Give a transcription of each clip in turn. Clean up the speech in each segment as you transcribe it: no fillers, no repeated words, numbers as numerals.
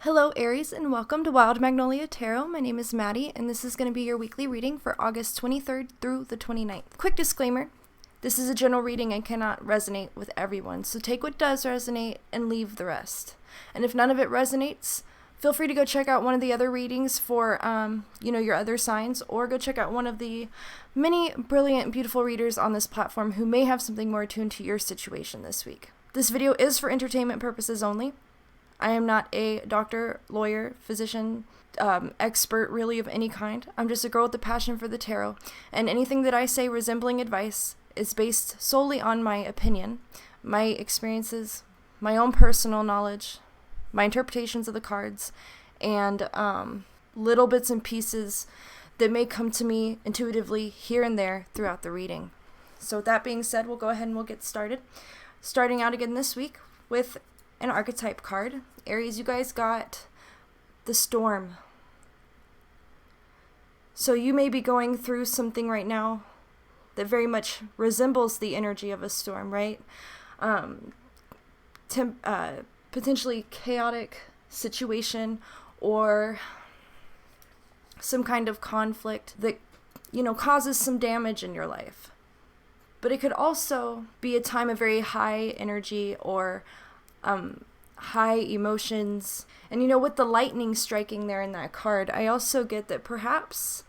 Hello Aries and welcome to Wild Magnolia Tarot. My name is Maddie and this is going to be your weekly reading for August 23rd through the 29th. Quick disclaimer, this is a general reading and cannot resonate with everyone, so take what does resonate and leave the rest. And if none of it resonates, feel free to go check out one of the other readings for your other signs, or go check out one of the many brilliant, beautiful readers on this platform who may have something more attuned to your situation this week. This video is for entertainment purposes only. I am not a doctor, lawyer, physician, expert really of any kind. I'm just a girl with a passion for the tarot, and anything that I say resembling advice is based solely on my opinion, my experiences, my own personal knowledge, my interpretations of the cards, and little bits and pieces that may come to me intuitively here and there throughout the reading. So with that being said, we'll go ahead and we'll get started. Starting out again this week with an archetype card. Aries, you guys got the Storm. So you may be going through something right now that very much resembles the energy of a storm, right? Potentially chaotic situation or some kind of conflict that, causes some damage in your life. But it could also be a time of very high energy or high emotions. And with the lightning striking there in that card, I also get that perhaps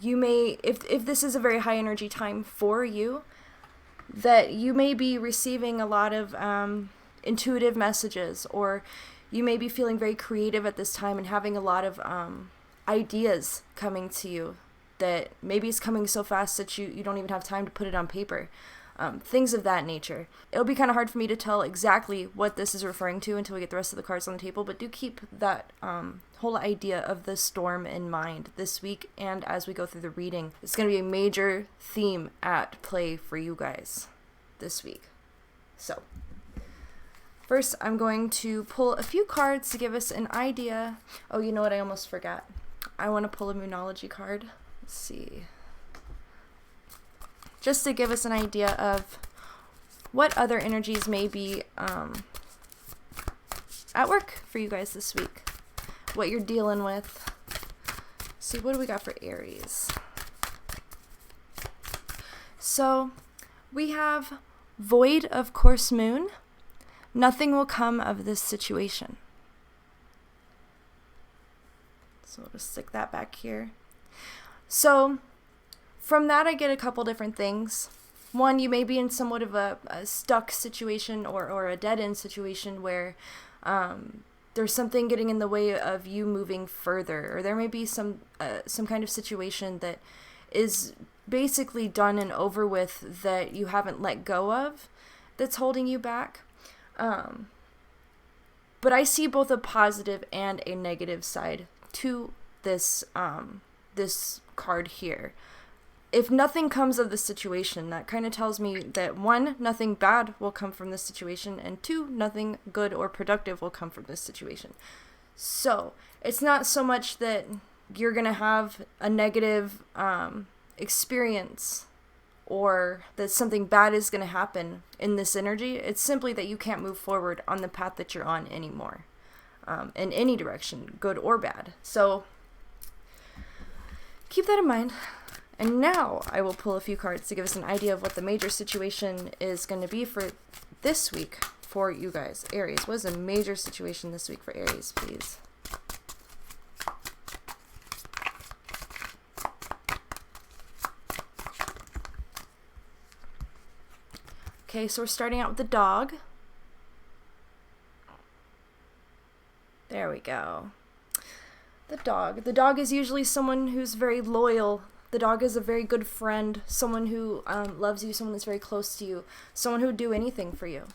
you may, if this is a very high energy time for you, that you may be receiving a lot of intuitive messages, or you may be feeling very creative at this time and having a lot of ideas coming to you that maybe it's coming so fast that you don't even have time to put it on paper. Things of that nature. It'll be kind of hard for me to tell exactly what this is referring to until we get the rest of the cards on the table, but do keep that whole idea of the storm in mind this week and as we go through the reading. It's going to be a major theme at play for you guys this week. So, first I'm going to pull a few cards to give us an idea. Oh, you know what? I almost forgot. I want to pull a Moonology card. Let's see. Just to give us an idea of what other energies may be at work for you guys this week, what you're dealing with. See, what do we got for Aries? So we have Void of Course Moon. Nothing will come of this situation. So we'll just stick that back here. So from that, I get a couple different things. One, you may be in somewhat of a stuck situation or a dead-end situation where there's something getting in the way of you moving further, or there may be some kind of situation that is basically done and over with that you haven't let go of that's holding you back. But I see both a positive and a negative side to this card here. If nothing comes of the situation, that kind of tells me that 1, nothing bad will come from this situation, and 2, nothing good or productive will come from this situation. So it's not so much that you're going to have a negative experience or that something bad is going to happen in this energy. It's simply that you can't move forward on the path that you're on anymore, in any direction, good or bad. So keep that in mind. And now I will pull a few cards to give us an idea of what the major situation is going to be for this week for you guys. Aries, what is a major situation this week for Aries, please? Okay, so we're starting out with the dog. There we go. The dog. The dog is usually someone who's very loyal. The dog is a very good friend, someone who loves you, someone that's very close to you, someone who would do anything for you.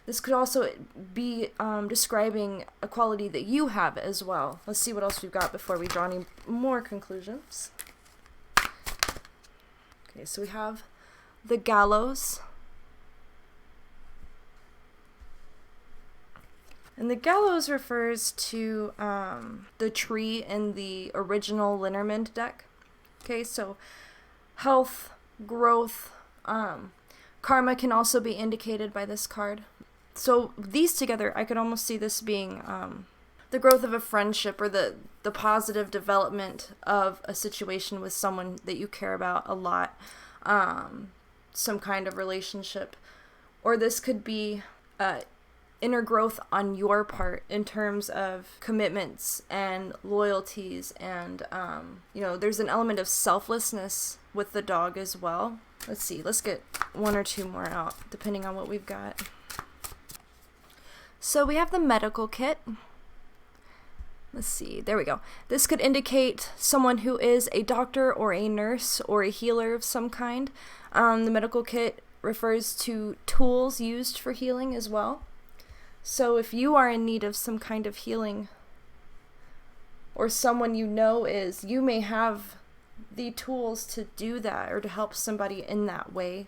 This could also be describing a quality that you have as well. Let's see what else we've got before we draw any more conclusions. Okay, so we have the Gallows. And the Gallows refers to the tree in the original Lenormand deck. Okay, so health, growth, karma can also be indicated by this card. So these together, I could almost see this being the growth of a friendship, or the positive development of a situation with someone that you care about a lot, some kind of relationship. Or this could be inner growth on your part in terms of commitments and loyalties, and there's an element of selflessness with the dog as well. Let's see, let's get one or two more out depending on what we've got. So we have the medical kit. Let's see, there we go. This could indicate someone who is a doctor or a nurse or a healer of some kind. The medical kit refers to tools used for healing as well. So if you are in need of some kind of healing, or someone you know is, you may have the tools to do that or to help somebody in that way.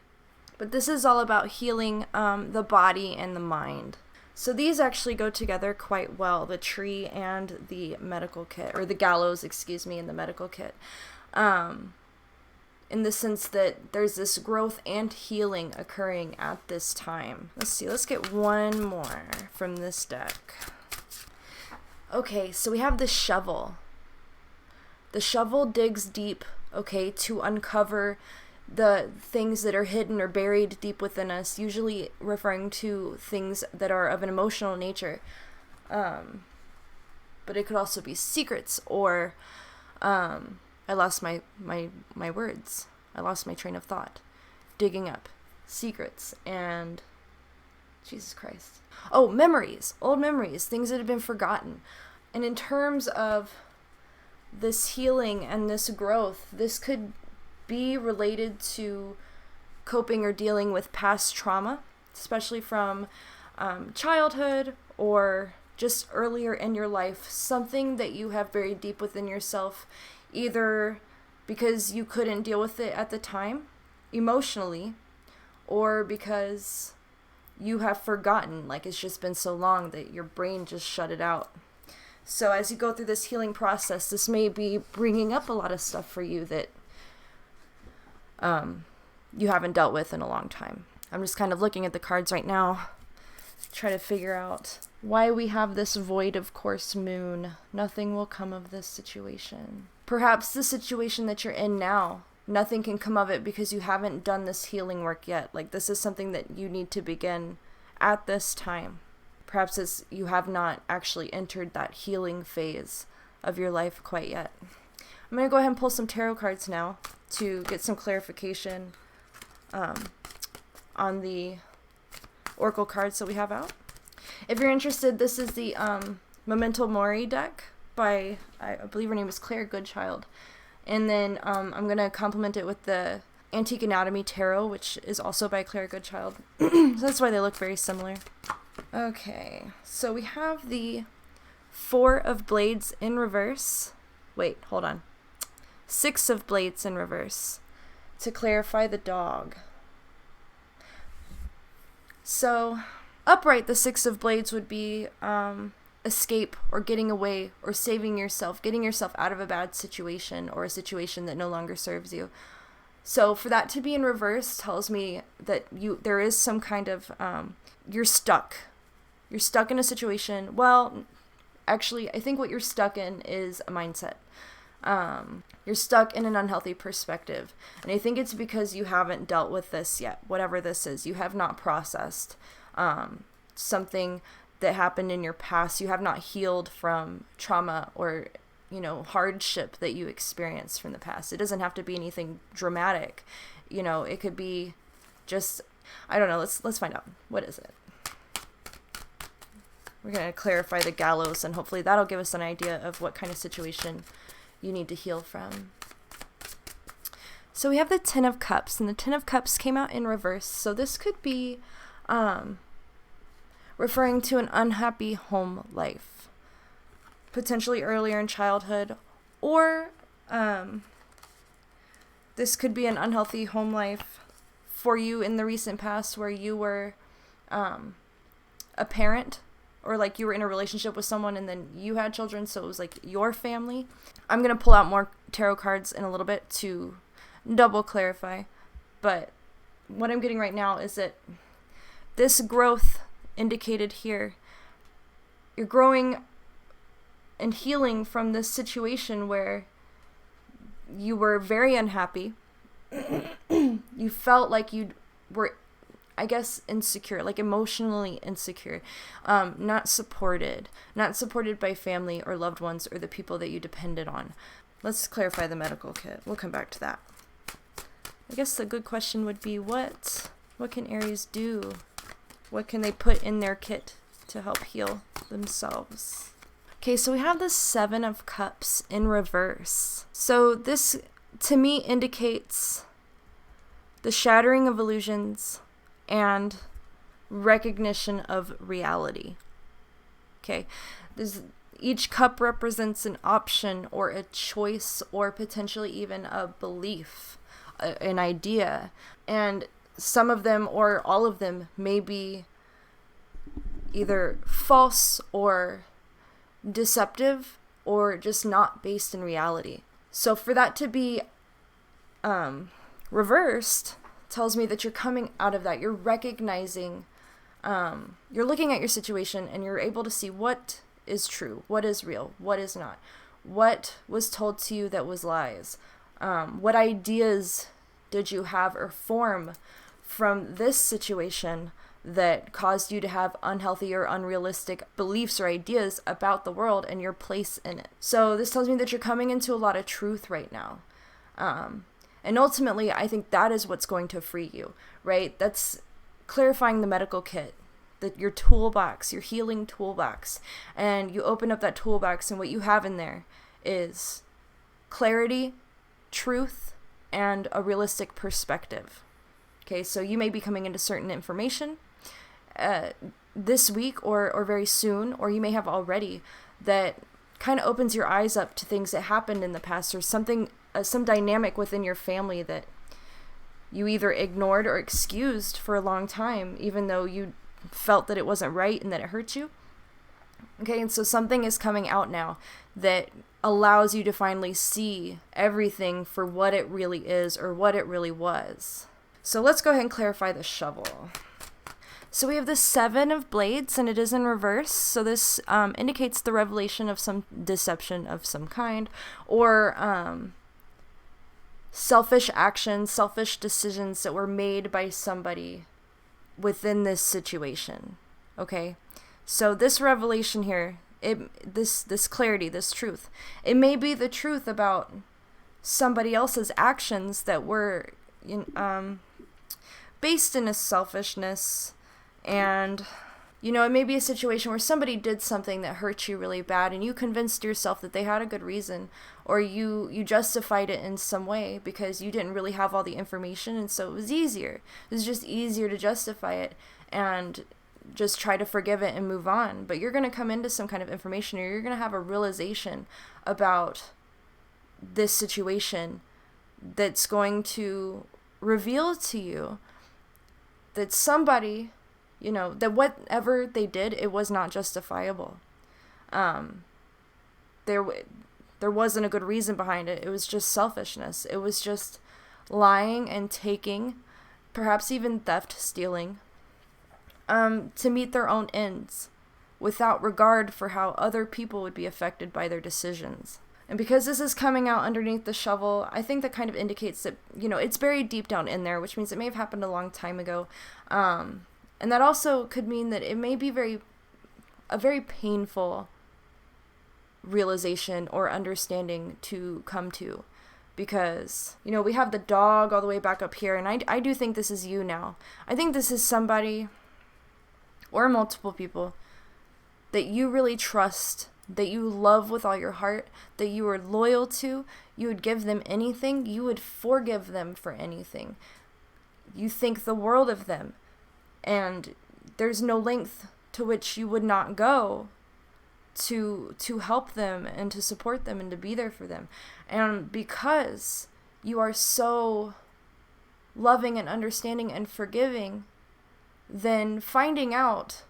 But this is all about healing the body and the mind. So these actually go together quite well, the tree and the medical kit, or the gallows, and the medical kit. In the sense that there's this growth and healing occurring at this time. Let's see, let's get one more from this deck. Okay, so we have the shovel. The shovel digs deep, to uncover the things that are hidden or buried deep within us, usually referring to things that are of an emotional nature. But it could also be secrets, or I lost my words. I lost my train of thought. Digging up secrets and Jesus Christ. Oh, memories, old memories, things that have been forgotten. And in terms of this healing and this growth, this could be related to coping or dealing with past trauma, especially from childhood or just earlier in your life, something that you have buried deep within yourself, either because you couldn't deal with it at the time emotionally, or because you have forgotten, like it's just been so long that your brain just shut it out. So as you go through this healing process, this may be bringing up a lot of stuff for you that you haven't dealt with in a long time. I'm just kind of looking at the cards right now, try to figure out why we have this void of course moon. Nothing will come of this situation. Perhaps the situation that you're in now, nothing can come of it because you haven't done this healing work yet. Like, this is something that you need to begin at this time. Perhaps you have not actually entered that healing phase of your life quite yet. I'm going to go ahead and pull some tarot cards now to get some clarification on the oracle cards that we have out. If you're interested, this is the Memento Mori deck by, I believe her name is Claire Goodchild. And then I'm going to complement it with the Antique Anatomy Tarot, which is also by Claire Goodchild. So that's why they look very similar. Okay, so we have the Four of Blades in reverse. Wait, hold on. Six of Blades in reverse to clarify the dog. So upright, the Six of Blades would be escape or getting away or saving yourself, getting yourself out of a bad situation or a situation that no longer serves you. So for that to be in reverse tells me that there is some kind of you're stuck. You're stuck in a situation. Well, actually, I think what you're stuck in is a mindset. You're stuck in an unhealthy perspective. And I think it's because you haven't dealt with this yet, whatever this is. You have not processed something that happened in your past. You have not healed from trauma or, hardship that you experienced from the past. It doesn't have to be anything dramatic. It could be just, I don't know. Let's find out. What is it? We're going to clarify the gallows, and hopefully that'll give us an idea of what kind of situation you need to heal from. So we have the Ten of Cups, and the Ten of Cups came out in reverse. So this could be referring to an unhappy home life, potentially earlier in childhood, or this could be an unhealthy home life for you in the recent past where you were a parent, or like you were in a relationship with someone and then you had children, so it was like your family. I'm going to pull out more tarot cards in a little bit to double clarify, but what I'm getting right now is that this growth indicated here. You're growing and healing from this situation where you were very unhappy. You felt like you were, I guess, insecure, like emotionally insecure, not supported by family or loved ones or the people that you depended on. Let's clarify the medical kit. We'll come back to that. I guess the good question would be, what can Aries do? What can they put in their kit to help heal themselves? Okay, so we have the 7 of Cups in reverse. So this, to me, indicates the shattering of illusions and recognition of reality. Okay, each cup represents an option or a choice or potentially even a belief, an idea. And some of them or all of them may be either false or deceptive or just not based in reality. So for that to be reversed tells me that you're coming out of that. You're recognizing, you're looking at your situation and you're able to see what is true, what is real, what is not, what was told to you that was lies, what ideas did you have or form from this situation that caused you to have unhealthy or unrealistic beliefs or ideas about the world and your place in it. So this tells me that you're coming into a lot of truth right now. And ultimately, I think that is what's going to free you, right? That's clarifying the medical kit, your toolbox, your healing toolbox. And you open up that toolbox and what you have in there is clarity, truth, and a realistic perspective. Okay, so you may be coming into certain information this week or very soon, or you may have already, that kind of opens your eyes up to things that happened in the past or something, some dynamic within your family that you either ignored or excused for a long time, even though you felt that it wasn't right and that it hurt you. Okay, and so something is coming out now that allows you to finally see everything for what it really is or what it really was. So let's go ahead and clarify the shovel. So we have the 7 of Blades, and it is in reverse. So this indicates the revelation of some deception of some kind, or selfish actions, selfish decisions that were made by somebody within this situation. Okay? So this revelation here, this clarity, this truth, it may be the truth about somebody else's actions that were based in a selfishness. And, it may be a situation where somebody did something that hurt you really bad and you convinced yourself that they had a good reason, or you justified it in some way because you didn't really have all the information, and so it was easier. It was just easier to justify it and just try to forgive it and move on. But you're going to come into some kind of information, or you're going to have a realization about this situation that's going to reveal to you that somebody, that whatever they did, it was not justifiable. There wasn't a good reason behind it. It was just selfishness. It was just lying and taking, perhaps even theft, stealing, to meet their own ends without regard for how other people would be affected by their decisions. And because this is coming out underneath the shovel, I think that kind of indicates that, it's buried deep down in there, which means it may have happened a long time ago. And that also could mean that it may be a very painful realization or understanding to come to. Because, we have the dog all the way back up here, and I do think this is you now. I think this is somebody, or multiple people, that you really trust, that you love with all your heart, that you are loyal to. You would give them anything. You would forgive them for anything. You think the world of them. And there's no length to which you would not go to help them and to support them and to be there for them. And because you are so loving and understanding and forgiving, then finding out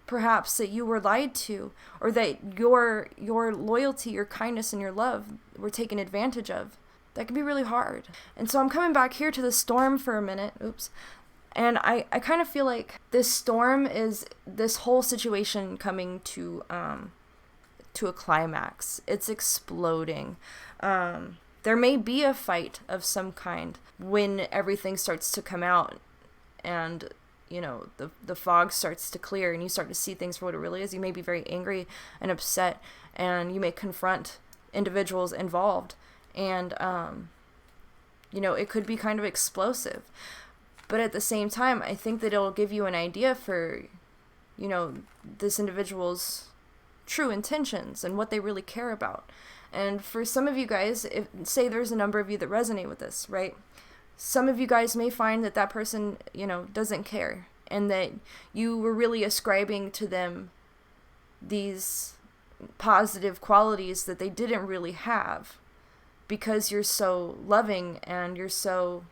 perhaps that you were lied to, or that your loyalty, your kindness, and your love were taken advantage of, that can be really hard. And so I'm coming back here to the storm for a minute. And I kind of feel like this storm is this whole situation coming to a climax. It's exploding. There may be a fight of some kind when everything starts to come out and, the fog starts to clear and you start to see things for what it really is. You may be very angry and upset, and you may confront individuals involved, and, it could be kind of explosive. But at the same time, I think that it'll give you an idea for, this individual's true intentions and what they really care about. And for some of you guys, say there's a number of you that resonate with this, right? Some of you guys may find that person, doesn't care, and that you were really ascribing to them these positive qualities that they didn't really have because you're so loving and you're so,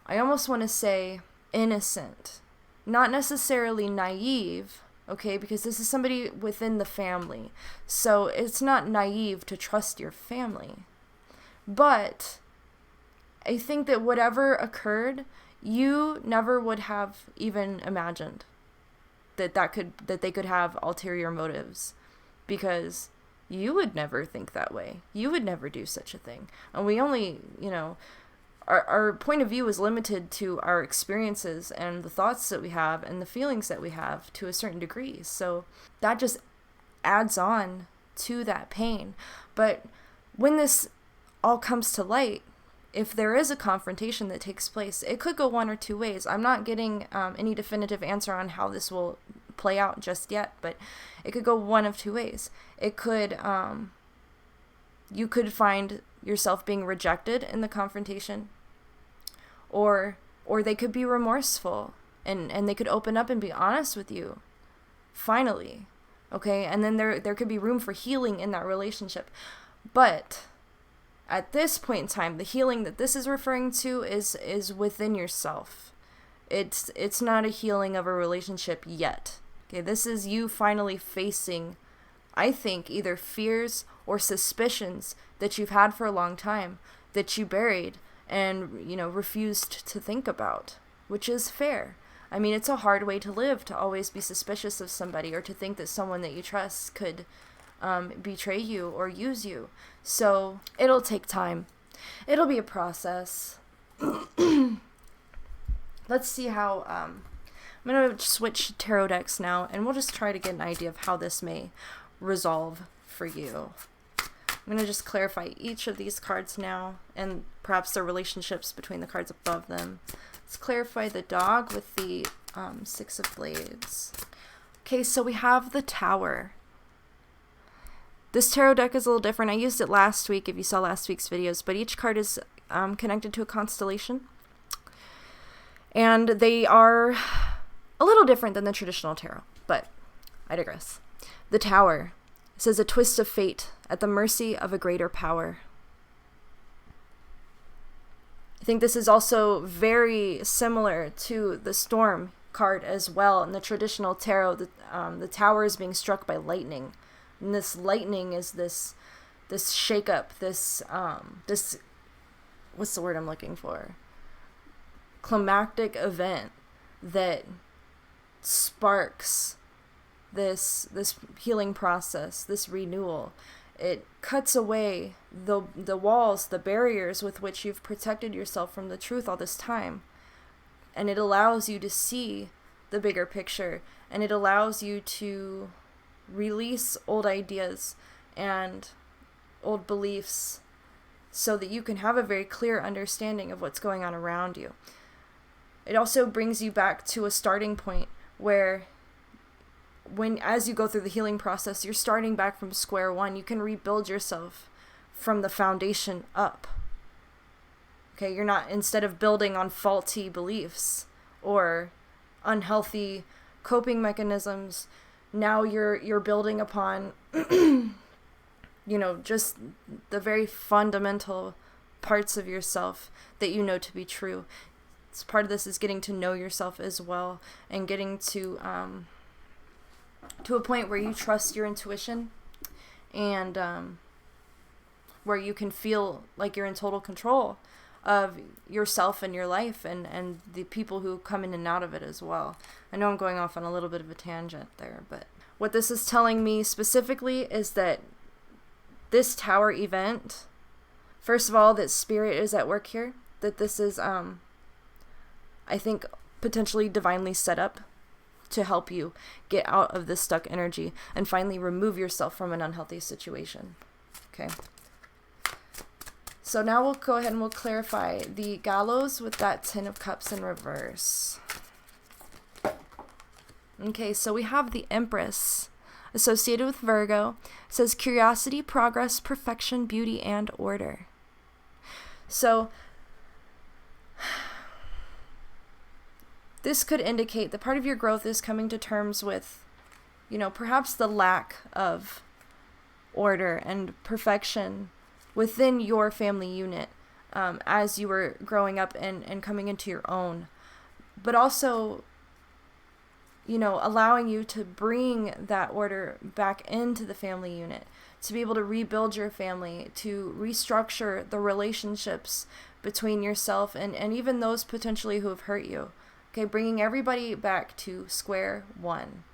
I almost want to say, innocent. Not necessarily naive, okay, because this is somebody within the family. So it's not naive to trust your family. But I think that whatever occurred, you never would have even imagined that they could have ulterior motives, because you would never think that way. You would never do such a thing. And we only, our point of view is limited to our experiences and the thoughts that we have and the feelings that we have to a certain degree. So that just adds on to that pain. But when this all comes to light, if there is a confrontation that takes place, it could go one or two ways. I'm not getting any definitive answer on how this will play out just yet, but it could go one of two ways. It could, you could find yourself being rejected in the confrontation, or they could be remorseful and they could open up and be honest with you, finally, okay? And then there could be room for healing in that relationship. But at this point in time, the healing that this is referring to is within yourself. It's not a healing of a relationship yet. Okay, this is you finally facing, I think, either fears or suspicions that you've had for a long time that you buried and, refused to think about, which is fair. I mean, it's a hard way to live, to always be suspicious of somebody or to think that someone that you trust could betray you or use you. So it'll take time. It'll be a process. Let's see how, I'm going to switch tarot decks now, and we'll just try to get an idea of how this may resolve for you. I'm going to just clarify each of these cards now, and perhaps the relationships between the cards above them. Let's clarify the dog with the Six of Blades. Okay, so we have the Tower. This tarot deck is a little different. I used it last week if you saw last week's videos, but each card is connected to a constellation. And they are a little different than the traditional tarot, but I digress. The Tower says a twist of fate at the mercy of a greater power. I think this is also very similar to the Storm card as well. In the traditional tarot, the Tower is being struck by lightning. And this lightning is this shakeup, this what's the word I'm looking for? Climactic event that sparks this healing process, this renewal. It cuts away the walls, the barriers with which you've protected yourself from the truth all this time. And it allows you to see the bigger picture, and it allows you to release old ideas and old beliefs so that you can have a very clear understanding of what's going on around you. It also brings you back to a starting point where as you go through the healing process, you're starting back from square one. You can rebuild yourself from the foundation up. Okay, you're not, instead of building on faulty beliefs or unhealthy coping mechanisms, now you're building upon, just the very fundamental parts of yourself that you know to be true. It's part of this is getting to know yourself as well, and getting to a point where you trust your intuition, and where you can feel like you're in total control of yourself and your life and the people who come in and out of it as well. I know I'm going off on a little bit of a tangent there, but what this is telling me specifically is that this tower event, first of all, that spirit is at work here, that this is, I think, potentially divinely set up to help you get out of this stuck energy and finally remove yourself from an unhealthy situation. Okay. So now we'll go ahead and we'll clarify the gallows with that 10 of cups in reverse. Okay, so we have the Empress associated with Virgo. It says curiosity, progress, perfection, beauty, and order. So this could indicate that part of your growth is coming to terms with, perhaps the lack of order and perfection within your family unit as you were growing up and coming into your own. But also, allowing you to bring that order back into the family unit, to be able to rebuild your family, to restructure the relationships between yourself and even those potentially who have hurt you. Okay, bringing everybody back to square one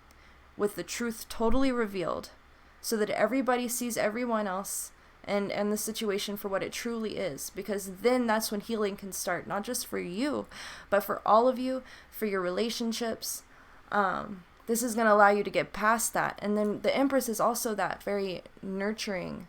with the truth totally revealed so that everybody sees everyone else and the situation for what it truly is, because then that's when healing can start, not just for you, but for all of you, for your relationships. This is going to allow you to get past that. And then the Empress is also that very nurturing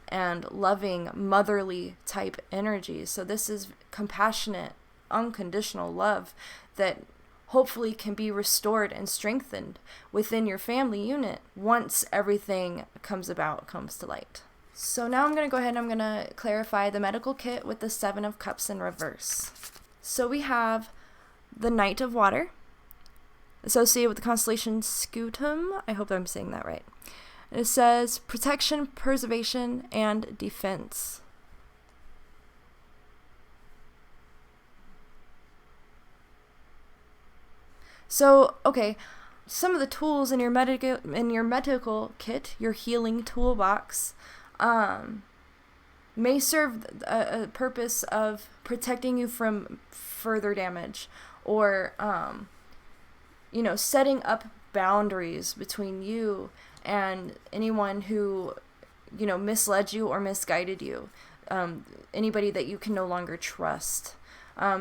and loving, motherly type energy. So this is compassionate, unconditional love that hopefully can be restored and strengthened within your family unit once everything comes to light. So now I'm going to go ahead and I'm going to clarify the medical kit with the 7 of cups in reverse. So we have the Knight of Water associated with the constellation Scutum. I hope I'm saying that right. And it says protection, preservation, and defense. So, okay, some of the tools in your medical kit, your healing toolbox, may serve a purpose of protecting you from further damage, or setting up boundaries between you and anyone who misled you or misguided you, anybody that you can no longer trust.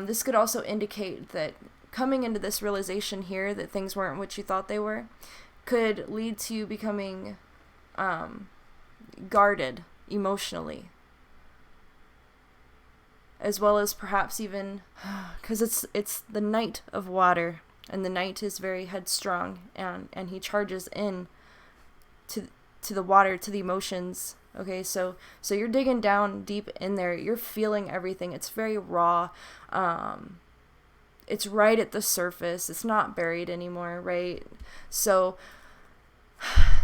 This could also indicate that coming into this realization here that things weren't what you thought they were could lead to you becoming guarded emotionally, as well as perhaps even because it's the Knight of Water, and the Knight is very headstrong, and he charges in to the water, to the emotions. Okay, so you're digging down deep in there, you're feeling everything. It's very raw. It's right at the surface. It's not buried anymore, right? So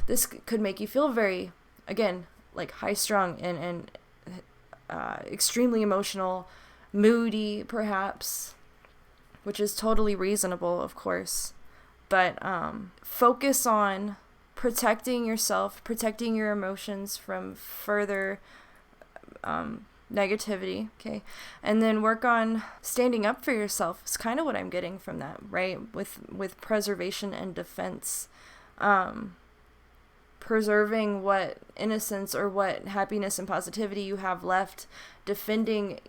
this could make you feel very, again, like high-strung and extremely emotional, moody, perhaps, which is totally reasonable, of course. But focus on protecting yourself, protecting your emotions from further negativity, okay? And then work on standing up for yourself. It's kind of what I'm getting from that, right? With preservation and defense. Preserving what innocence or what happiness and positivity you have left, defending,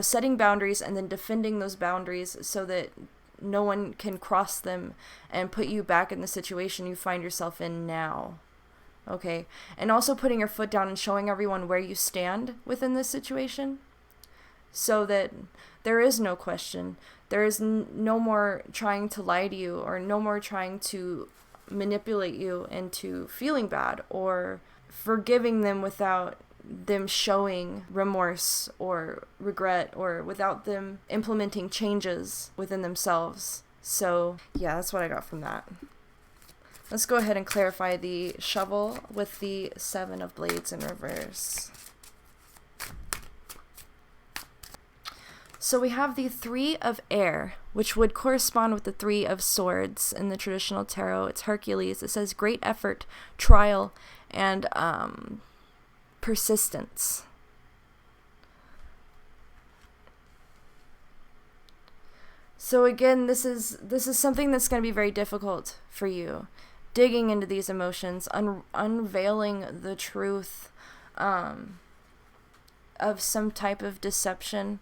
setting boundaries and then defending those boundaries so that no one can cross them and put you back in the situation you find yourself in now. Okay, and also putting your foot down and showing everyone where you stand within this situation so that there is no question. There is no more trying to lie to you or no more trying to manipulate you into feeling bad or forgiving them without them showing remorse or regret or without them implementing changes within themselves. So, yeah, that's what I got from that. Let's go ahead and clarify the shovel with the 7 of blades in reverse. So we have the 3 of air, which would correspond with the 3 of swords in the traditional tarot. It's Hercules. It says great effort, trial, and persistence. So again, this is something that's going to be very difficult for you. Digging into these emotions, unveiling the truth of some type of deception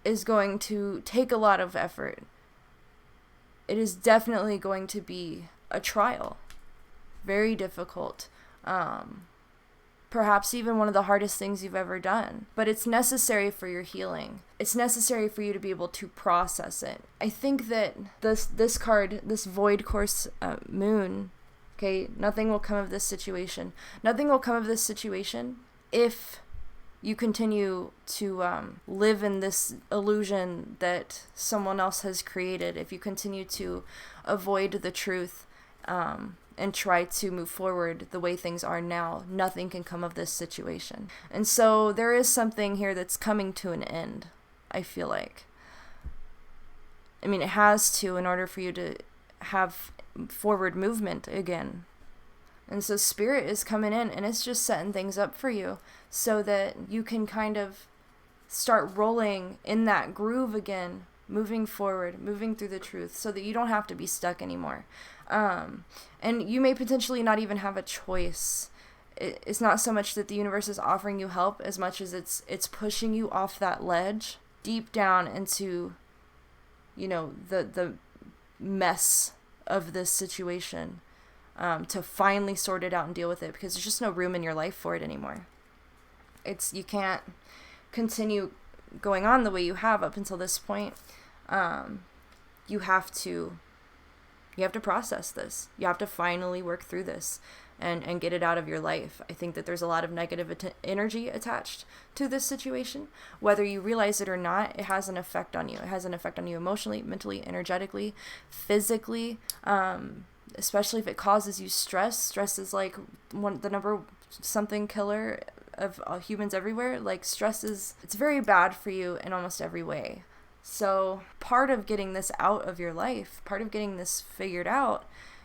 is going to take a lot of effort. It is definitely going to be a trial. Very difficult. Perhaps even one of the hardest things you've ever done. But it's necessary for your healing. It's necessary for you to be able to process it. I think that this card, this Void Course Moon, okay, nothing will come of this situation. Nothing will come of this situation if you continue to live in this illusion that someone else has created. If you continue to avoid the truth, and try to move forward the way things are now, nothing can come of this situation. And so there is something here that's coming to an end, I feel like. I mean, it has to, in order for you to have forward movement again. And so Spirit is coming in, and it's just setting things up for you so that you can kind of start rolling in that groove again, moving forward, moving through the truth, so that you don't have to be stuck anymore. And you may potentially not even have a choice. It's not so much that the universe is offering you help as much as it's pushing you off that ledge deep down into, the mess of this situation, to finally sort it out and deal with it, because there's just no room in your life for it anymore. You can't continue going on the way you have up until this point. You have to process this. You have to finally work through this and get it out of your life. I think that there's a lot of negative energy attached to this situation. Whether you realize it or not, it has an effect on you. It has an effect on you emotionally, mentally, energetically, physically, especially if it causes you stress. Stress is like the number something killer of humans everywhere. Like, it's very bad for you in almost every way. So part of getting this out of your life, part of getting this figured out,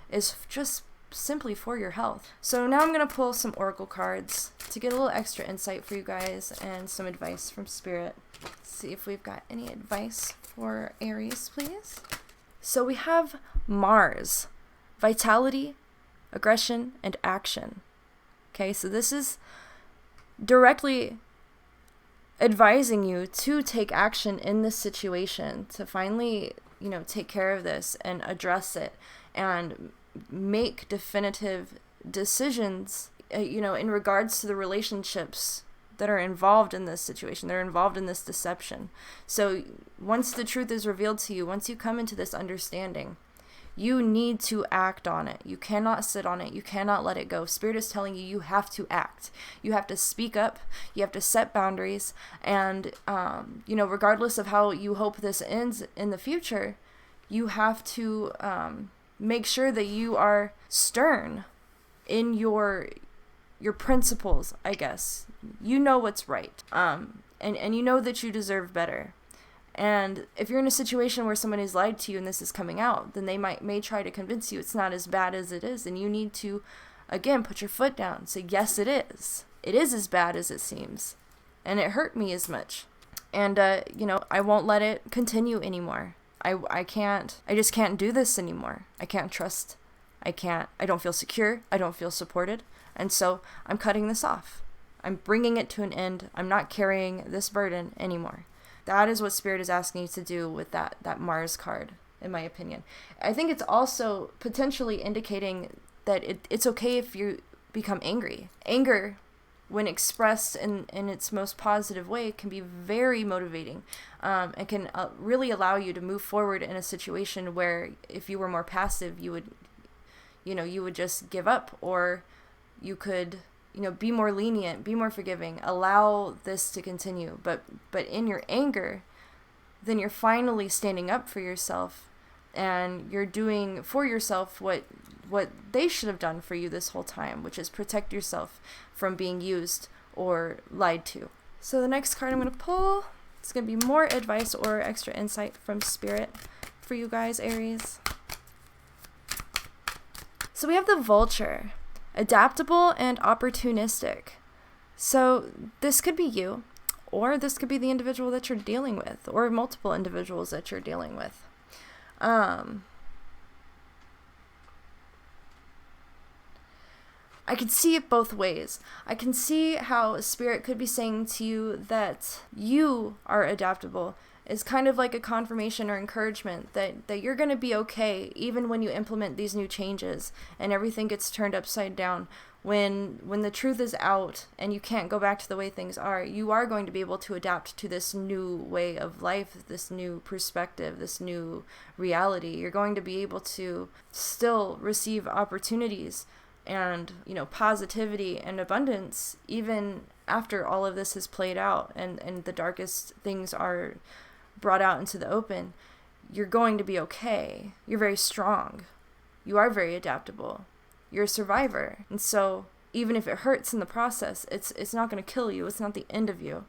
is just simply for your health. So now I'm going to pull some oracle cards to get a little extra insight for you guys and some advice from Spirit. Let's see if we've got any advice for Aries, please. So we have Mars, vitality, aggression, and action. Okay, so this is directly advising you to take action in this situation, to finally, take care of this and address it and make definitive decisions, in regards to the relationships that are involved in this situation, that are involved in this deception. So once the truth is revealed to you, once you come into this understanding, you need to act on it. You cannot sit on it. You cannot let it go. Spirit is telling you, you have to act. You have to speak up. You have to set boundaries. And, regardless of how you hope this ends in the future, you have to make sure that you are stern in your principles, I guess. You know what's right. And you know that you deserve better. And if you're in a situation where somebody's lied to you and this is coming out, then they may try to convince you it's not as bad as it is. And you need to, again, put your foot down. Say, yes, it is. It is as bad as it seems. And it hurt me as much. And, I won't let it continue anymore. I just can't do this anymore. I can't trust. I don't feel secure. I don't feel supported. And so I'm cutting this off. I'm bringing it to an end. I'm not carrying this burden anymore. That is what Spirit is asking you to do with that Mars card, in my opinion. I think it's also potentially indicating that it's okay if you become angry. Anger, when expressed in its most positive way, can be very motivating. And can really allow you to move forward in a situation where if you were more passive, you would just give up, or you could be more lenient, be more forgiving, allow this to continue. But in your anger, then you're finally standing up for yourself, and you're doing for yourself what they should have done for you this whole time, which is protect yourself from being used or lied to. So the next card I'm going to pull, it's going to be more advice or extra insight from Spirit for you guys, Aries. So we have the Vulture. Adaptable and opportunistic. So this could be you, Or this could be the individual that you're dealing with, or multiple individuals that you're dealing with. I can see it both ways. I can see how Spirit could be saying to you that you are adaptable. It's kind of like a confirmation or encouragement that you're going to be okay even when you implement these new changes and everything gets turned upside down. When the truth is out and you can't go back to the way things are, you are going to be able to adapt to this new way of life, this new perspective, this new reality. You're going to be able to still receive opportunities and, positivity and abundance, even after all of this has played out and the darkest things are brought out into the open. You're going to be okay. You're very strong. You are very adaptable. You're a survivor. And so even if it hurts in the process, it's not going to kill you. It's not the end of you.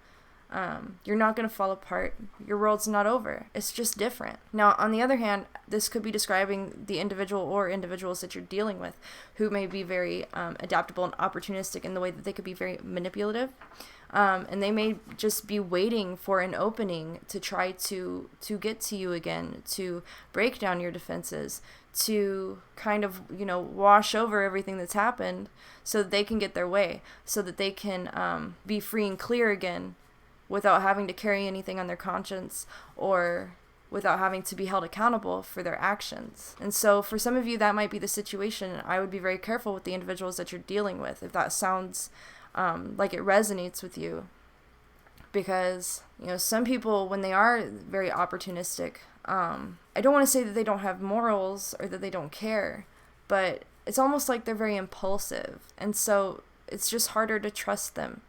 You're not going to fall apart. Your world's not over. It's just different. Now, on the other hand, this could be describing the individual or individuals that you're dealing with who may be very adaptable and opportunistic in the way that they could be very manipulative. And they may just be waiting for an opening to try to get to you again, to break down your defenses, to kind of, wash over everything that's happened so that they can get their way, so that they can be free and clear again without having to carry anything on their conscience or without having to be held accountable for their actions. And so for some of you, that might be the situation. I would be very careful with the individuals that you're dealing with if that sounds like it resonates with you. Because, some people, when they are very opportunistic, I don't want to say that they don't have morals or that they don't care, but it's almost like they're very impulsive. And so it's just harder to trust them.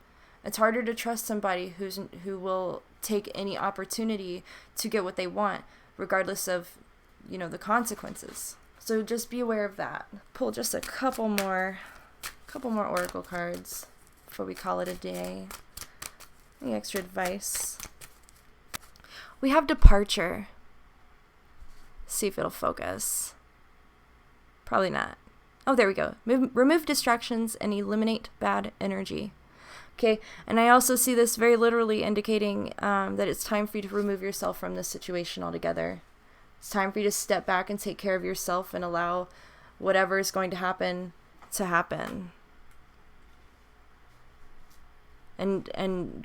It's harder to trust somebody who will take any opportunity to get what they want, regardless of, the consequences. So just be aware of that. Pull just a couple more oracle cards before we call it a day. Any extra advice? We have departure. See if it'll focus. Probably not. Oh, there we go. Remove distractions and eliminate bad energy. Okay, and I also see this very literally indicating that it's time for you to remove yourself from this situation altogether. It's time for you to step back and take care of yourself and allow whatever is going to happen to happen. And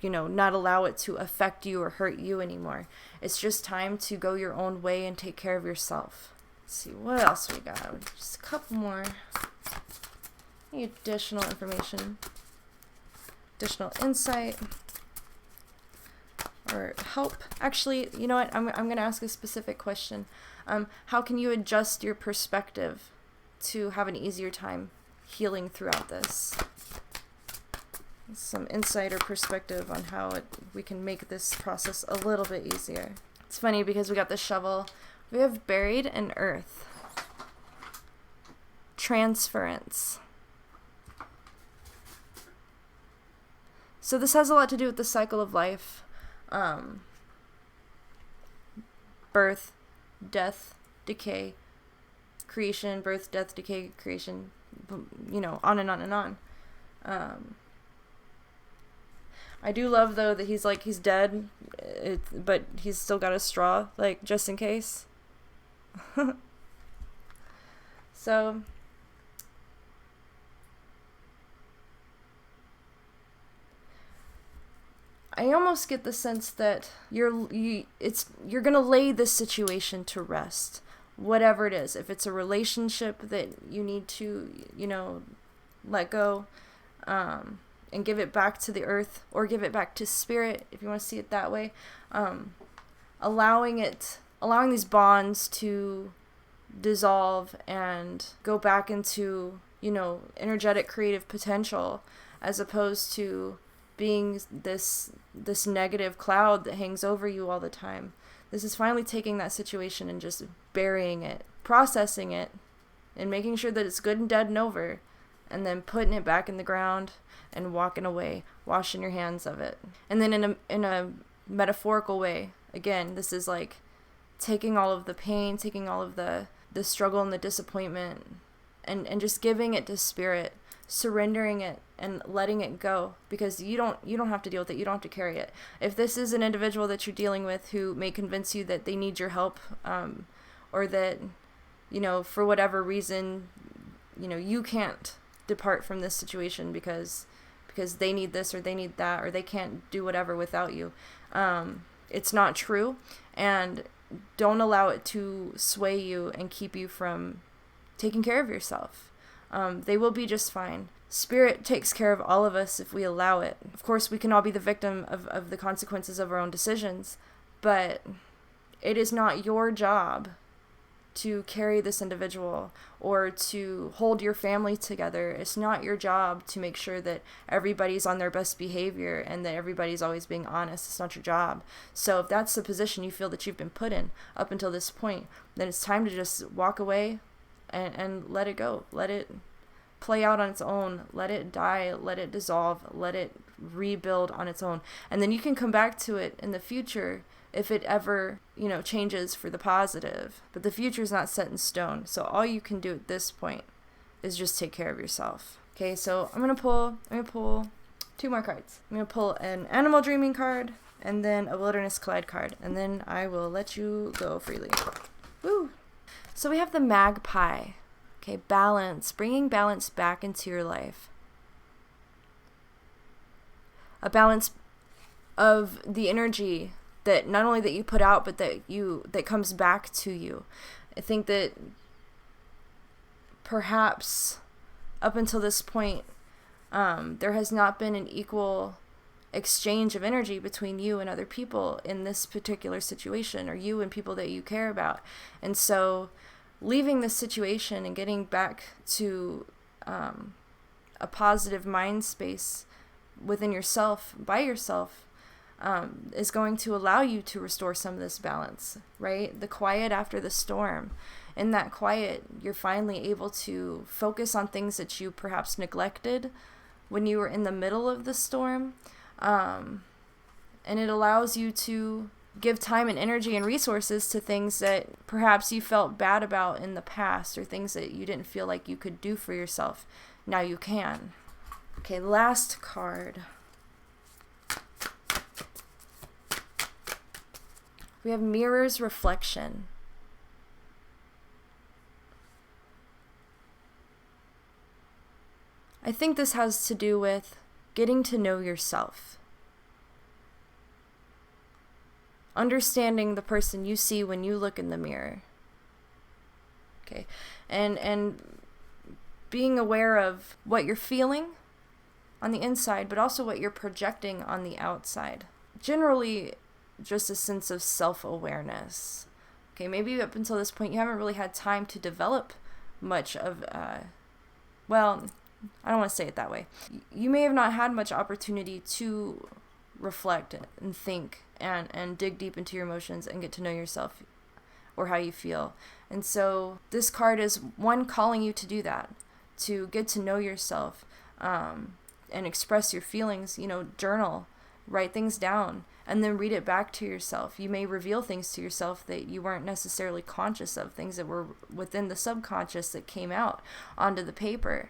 not allow it to affect you or hurt you anymore. It's just time to go your own way and take care of yourself. Let's see, what else we got? Just a couple more. Any additional information? Additional insight or help. Actually, you know what? I'm going to ask a specific question. How can you adjust your perspective to have an easier time healing throughout this? Some insight or perspective on how we can make this process a little bit easier. It's funny because we got the shovel. We have buried and earth. Transference. So this has a lot to do with the cycle of life. Birth, death, decay, creation, birth, death, decay, creation, on and on and on. I do love, though, that he's dead, but he's still got a straw, just in case. So I almost get the sense that you're gonna lay this situation to rest, whatever it is. If it's a relationship that you need to, let go, and give it back to the earth, or give it back to spirit, if you want to see it that way. Allowing these bonds to dissolve and go back into, energetic creative potential, as opposed to being this negative cloud that hangs over you all the time. This is finally taking that situation and just burying it, processing it, and making sure that it's good and dead and over, and then putting it back in the ground and walking away, washing your hands of it. And then in a metaphorical way, again, this is like taking all of the pain, taking all of the struggle and the disappointment, and just giving it to spirit, surrendering it and letting it go, because you don't have to deal with it. You don't have to carry it. If this is an individual that you're dealing with who may convince you that they need your help, or that, for whatever reason, you can't depart from this situation because they need this or they need that, or they can't do whatever without you. It's not true, and don't allow it to sway you and keep you from taking care of yourself. They will be just fine. Spirit takes care of all of us if we allow it. Of course, we can all be the victim of the consequences of our own decisions, but it is not your job to carry this individual or to hold your family together. It's not your job to make sure that everybody's on their best behavior and that everybody's always being honest. It's not your job. So if that's the position you feel that you've been put in up until this point, then it's time to just walk away and let it go. Let it play out on its own. Let it die. Let it dissolve. Let it rebuild on its own. And then you can come back to it in the future if it ever, changes for the positive. But the future is not set in stone. So all you can do at this point is just take care of yourself. Okay, so I'm going to pull 2 more cards. I'm going to pull an Animal Dreaming card and then a Wilderness Collide card. And then I will let you go freely. Woo! So we have the Magpie. Okay, balance. Bringing balance back into your life. A balance of the energy that not only that you put out, but that comes back to you. I think that perhaps up until this point, there has not been an equal exchange of energy between you and other people in this particular situation, or you and people that you care about. And so leaving this situation and getting back to a positive mind space within yourself, by yourself, is going to allow you to restore some of this balance, right? The quiet after the storm. In that quiet, you're finally able to focus on things that you perhaps neglected when you were in the middle of the storm. And it allows you to give time and energy and resources to things that perhaps you felt bad about in the past, or things that you didn't feel like you could do for yourself. Now you can. Okay, last card. We have Mirror's Reflection. I think this has to do with getting to know yourself. Understanding the person you see when you look in the mirror. Okay. And being aware of what you're feeling on the inside, but also what you're projecting on the outside. Generally, just a sense of self-awareness. Okay, maybe up until this point you haven't really had time to develop much of, I don't want to say it that way. You may have not had much opportunity to reflect and think and dig deep into your emotions and get to know yourself or how you feel. And so this card is one calling you to do that, to get to know yourself, and express your feelings, journal, write things down, and then read it back to yourself. You may reveal things to yourself that you weren't necessarily conscious of, things that were within the subconscious that came out onto the paper.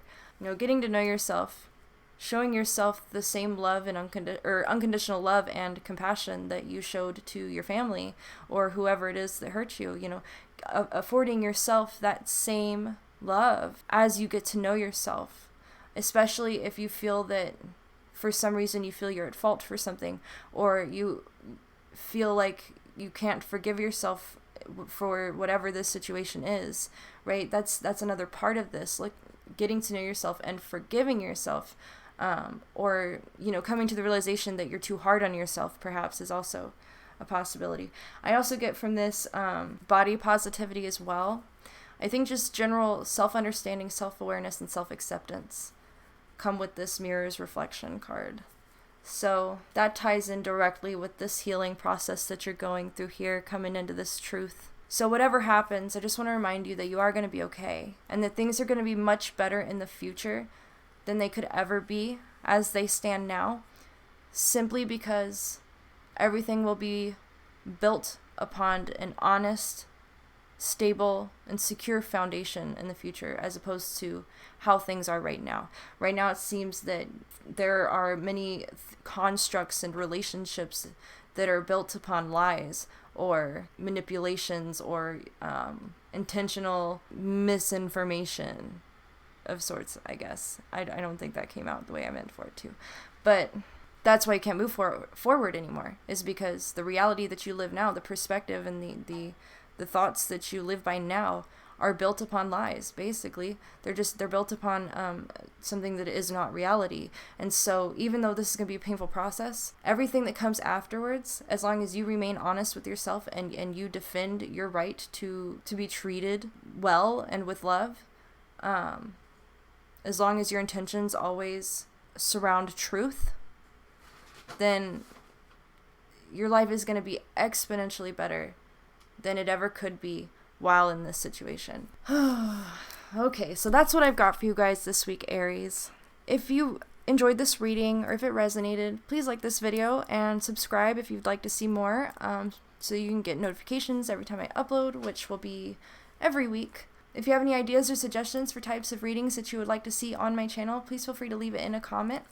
Getting to know yourself, showing yourself the same love and unconditional love and compassion that you showed to your family or whoever it is that hurt you, affording yourself that same love as you get to know yourself, especially if you feel that for some reason you feel you're at fault for something, or you feel like you can't forgive yourself for whatever this situation is, right? That's another part of this, like getting to know yourself and forgiving yourself, or coming to the realization that you're too hard on yourself perhaps is also a possibility. I also get from this body positivity as well. I think just general self-understanding, self-awareness, and self-acceptance come with this Mirror's Reflection card. So that ties in directly with this healing process that you're going through here, coming into this truth. So whatever happens, I just want to remind you that you are going to be okay, and that things are going to be much better in the future than they could ever be as they stand now, simply because everything will be built upon an honest stable and secure foundation in the future, as opposed to how things are right now. Right now it seems that there are many constructs and relationships that are built upon lies or manipulations or intentional misinformation of sorts, I guess. I don't think that came out the way I meant for it to. But that's why you can't move forward anymore, is because the reality that you live now, the perspective and the thoughts that you live by now are built upon lies, basically. They're built upon something that is not reality. And so even though this is going to be a painful process, everything that comes afterwards, as long as you remain honest with yourself and you defend your right to be treated well and with love, as long as your intentions always surround truth, then your life is going to be exponentially better than it ever could be while in this situation. Okay, so that's what I've got for you guys this week, Aries. If you enjoyed this reading or if it resonated, please like this video and subscribe if you'd like to see more, so you can get notifications every time I upload, which will be every week. If you have any ideas or suggestions for types of readings that you would like to see on my channel, please feel free to leave it in a comment,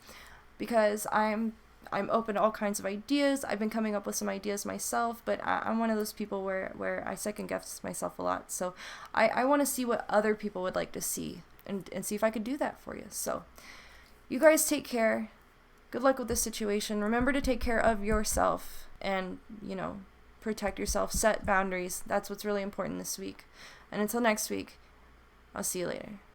because I'm open to all kinds of ideas. I've been coming up with some ideas myself, but I'm one of those people where I second guess myself a lot. So I want to see what other people would like to see and see if I could do that for you. So you guys take care. Good luck with this situation. Remember to take care of yourself and, protect yourself. Set boundaries. That's what's really important this week. And until next week, I'll see you later.